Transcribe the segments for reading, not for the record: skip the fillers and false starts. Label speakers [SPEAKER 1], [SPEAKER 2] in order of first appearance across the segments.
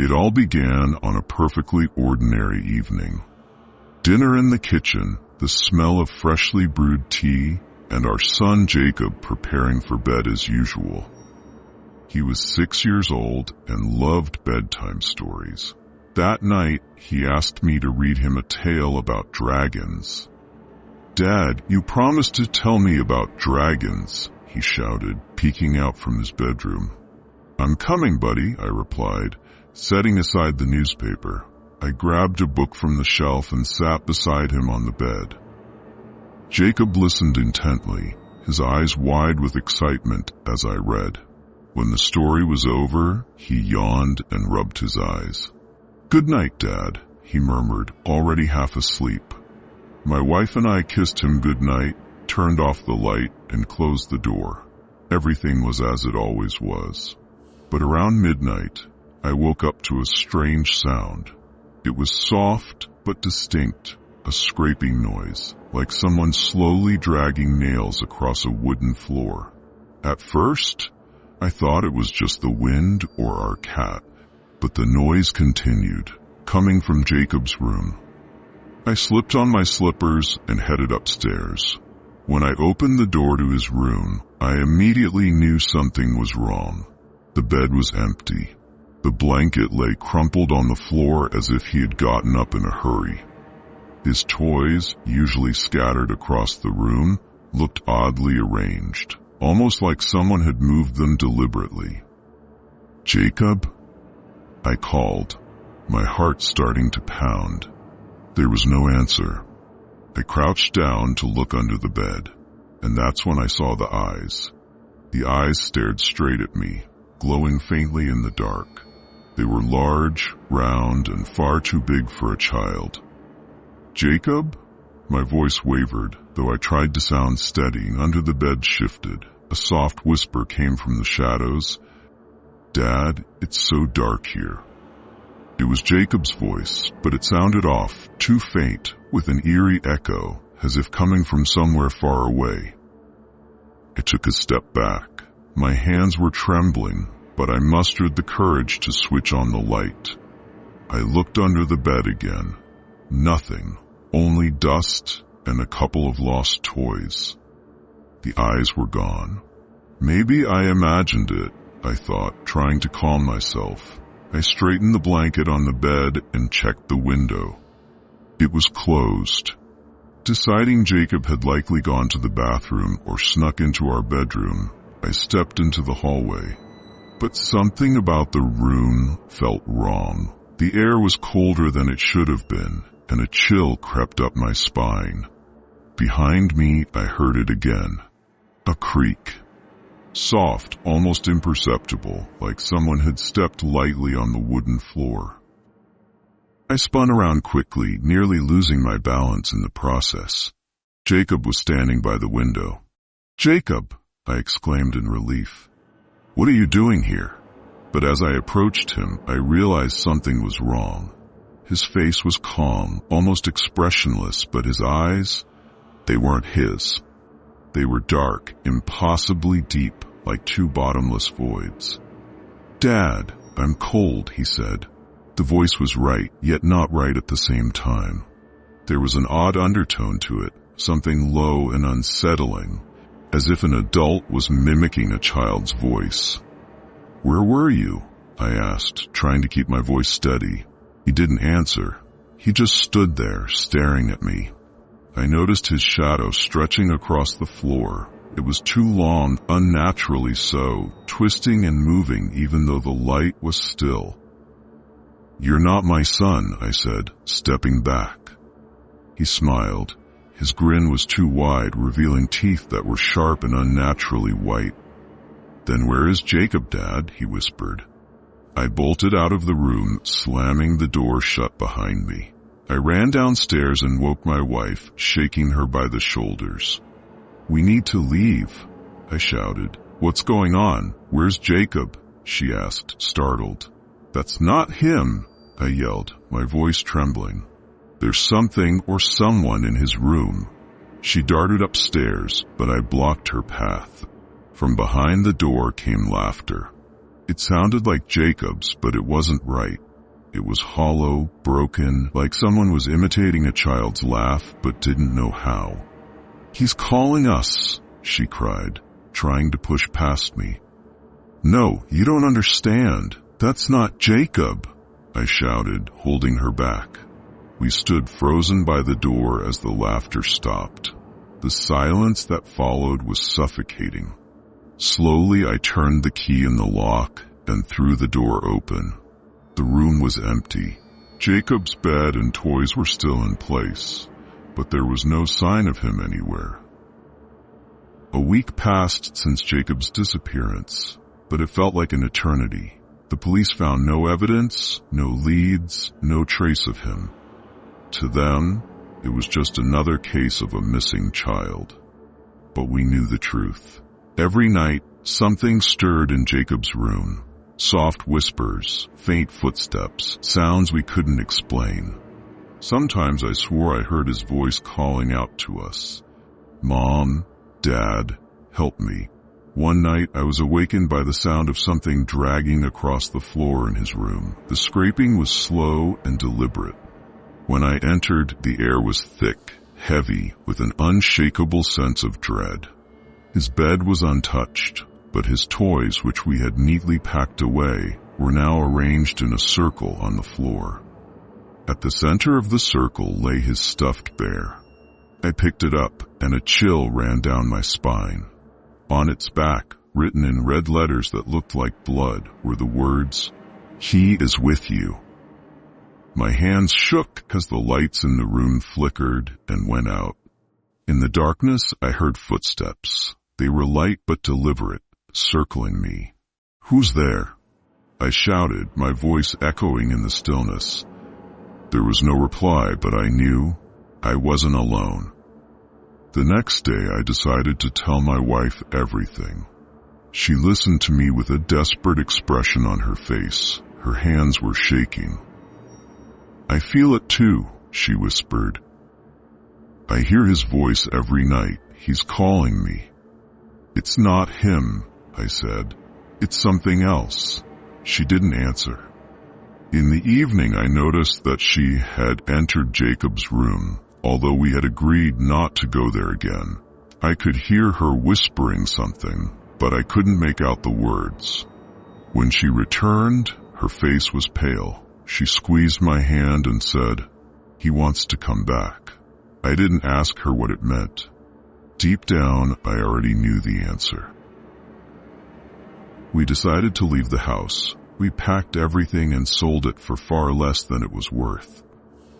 [SPEAKER 1] It all began on a perfectly ordinary evening. Dinner in the kitchen, the smell of freshly brewed tea, and our son Jacob preparing for bed as usual. He was 6 years old and loved bedtime stories. That night, he asked me to read him a tale about dragons. "Dad, you promised to tell me about dragons," he shouted, peeking out from his bedroom. "I'm coming, buddy," I replied, setting aside the newspaper. I grabbed a book from the shelf and sat beside him on the bed. Jacob listened intently, his eyes wide with excitement as I read. When the story was over, he yawned and rubbed his eyes. "Good night, Dad," he murmured, already half asleep. My wife and I kissed him good night, turned off the light, and closed the door. Everything was as it always was. But around midnight, I woke up to a strange sound. It was soft but distinct, a scraping noise, like someone slowly dragging nails across a wooden floor. At first, I thought it was just the wind or our cat, but the noise continued, coming from Jacob's room. I slipped on my slippers and headed upstairs. When I opened the door to his room, I immediately knew something was wrong. The bed was empty. The blanket lay crumpled on the floor as if he had gotten up in a hurry. His toys, usually scattered across the room, looked oddly arranged, almost like someone had moved them deliberately. "Jacob?" I called, my heart starting to pound. There was no answer. I crouched down to look under the bed, and that's when I saw the eyes. The eyes stared straight at me, glowing faintly in the dark. They were large, round, and far too big for a child. "Jacob?" My voice wavered, though I tried to sound steady. Under the bed shifted. A soft whisper came from the shadows. "Dad, it's so dark here." It was Jacob's voice, but it sounded off, too faint, with an eerie echo, as if coming from somewhere far away. I took a step back. My hands were trembling, but I mustered the courage to switch on the light. I looked under the bed again. Nothing, only dust and a couple of lost toys. The eyes were gone. Maybe I imagined it, I thought, trying to calm myself. I straightened the blanket on the bed and checked the window. It was closed. Deciding Jacob had likely gone to the bathroom or snuck into our bedroom, I stepped into the hallway. But something about the room felt wrong. The air was colder than it should have been, and a chill crept up my spine. Behind me, I heard it again. A creak. Soft, almost imperceptible, like someone had stepped lightly on the wooden floor. I spun around quickly, nearly losing my balance in the process. Jacob was standing by the window. "Jacob!" I exclaimed in relief. "What are you doing here?" But as I approached him, I realized something was wrong. His face was calm, almost expressionless, but his eyes, they weren't his. They were dark, impossibly deep, like two bottomless voids. "Dad, I'm cold," he said. The voice was right, yet not right at the same time. There was an odd undertone to it, something low and unsettling, as if an adult was mimicking a child's voice. "Where were you?" I asked, trying to keep my voice steady. He didn't answer. He just stood there, staring at me. I noticed his shadow stretching across the floor. It was too long, unnaturally so, twisting and moving even though the light was still. "You're not my son," I said, stepping back. He smiled. His grin was too wide, revealing teeth that were sharp and unnaturally white. "Then where is Jacob, Dad?" he whispered. I bolted out of the room, slamming the door shut behind me. I ran downstairs and woke my wife, shaking her by the shoulders. "We need to leave," I shouted. "What's going on? Where's Jacob?" she asked, startled. "That's not him," I yelled, my voice trembling. "There's something or someone in his room." She darted upstairs, but I blocked her path. From behind the door came laughter. It sounded like Jacob's, but it wasn't right. It was hollow, broken, like someone was imitating a child's laugh but didn't know how. "He's calling us," she cried, trying to push past me. "No, you don't understand. That's not Jacob," I shouted, holding her back. We stood frozen by the door as the laughter stopped. The silence that followed was suffocating. Slowly I turned the key in the lock and threw the door open. The room was empty. Jacob's bed and toys were still in place, but there was no sign of him anywhere. A week passed since Jacob's disappearance, but it felt like an eternity. The police found no evidence, no leads, no trace of him. To them, it was just another case of a missing child. But we knew the truth. Every night, something stirred in Jacob's room. Soft whispers, faint footsteps, sounds we couldn't explain. Sometimes I swore I heard his voice calling out to us. "Mom, Dad, help me." One night I was awakened by the sound of something dragging across the floor in his room. The scraping was slow and deliberate. When I entered, the air was thick, heavy, with an unshakable sense of dread. His bed was untouched, but his toys, which we had neatly packed away, were now arranged in a circle on the floor. At the center of the circle lay his stuffed bear. I picked it up, and a chill ran down my spine. On its back, written in red letters that looked like blood, were the words, "He is with you." My hands shook as the lights in the room flickered and went out. In the darkness, I heard footsteps. They were light but deliberate, circling me. "Who's there?" I shouted, my voice echoing in the stillness. There was no reply, but I knew I wasn't alone. The next day, I decided to tell my wife everything. She listened to me with a desperate expression on her face. Her hands were shaking. "I feel it too," she whispered. "I hear his voice every night. He's calling me." "It's not him," I said. "It's something else." She didn't answer. In the evening, I noticed that she had entered Jacob's room, although we had agreed not to go there again. I could hear her whispering something, but I couldn't make out the words. When she returned, her face was pale. She squeezed my hand and said, "He wants to come back." I didn't ask her what it meant. Deep down, I already knew the answer. We decided to leave the house. We packed everything and sold it for far less than it was worth.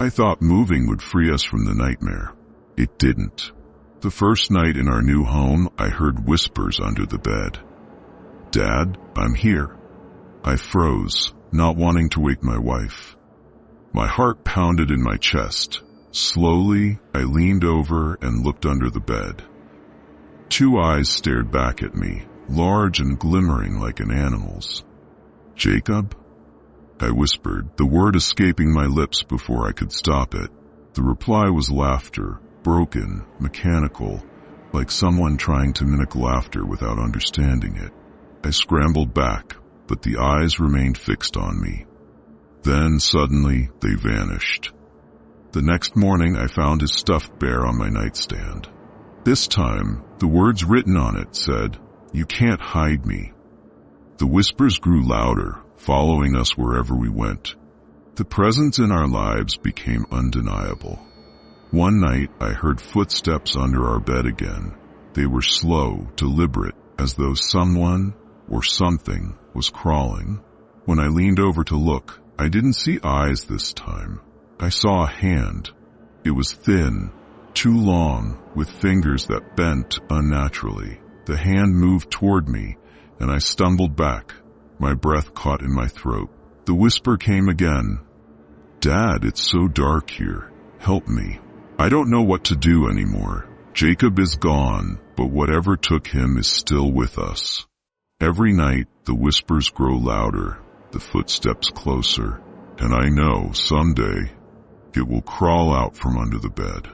[SPEAKER 1] I thought moving would free us from the nightmare. It didn't. The first night in our new home, I heard whispers under the bed. "Dad, I'm here." I froze, not wanting to wake my wife. My heart pounded in my chest. Slowly, I leaned over and looked under the bed. Two eyes stared back at me, large and glimmering like an animal's. "Jacob?" I whispered, the word escaping my lips before I could stop it. The reply was laughter, broken, mechanical, like someone trying to mimic laughter without understanding it. I scrambled back, but the eyes remained fixed on me. Then, suddenly, they vanished. The next morning, I found his stuffed bear on my nightstand. This time, the words written on it said, "You can't hide me." The whispers grew louder, following us wherever we went. The presence in our lives became undeniable. One night, I heard footsteps under our bed again. They were slow, deliberate, as though someone or something was crawling. When I leaned over to look, I didn't see eyes this time. I saw a hand. It was thin, too long, with fingers that bent unnaturally. The hand moved toward me, and I stumbled back, my breath caught in my throat. The whisper came again. "Dad, it's so dark here. Help me. I don't know what to do anymore. Jacob is gone, but whatever took him is still with us." Every night, the whispers grow louder, the footsteps closer, and I know someday it will crawl out from under the bed.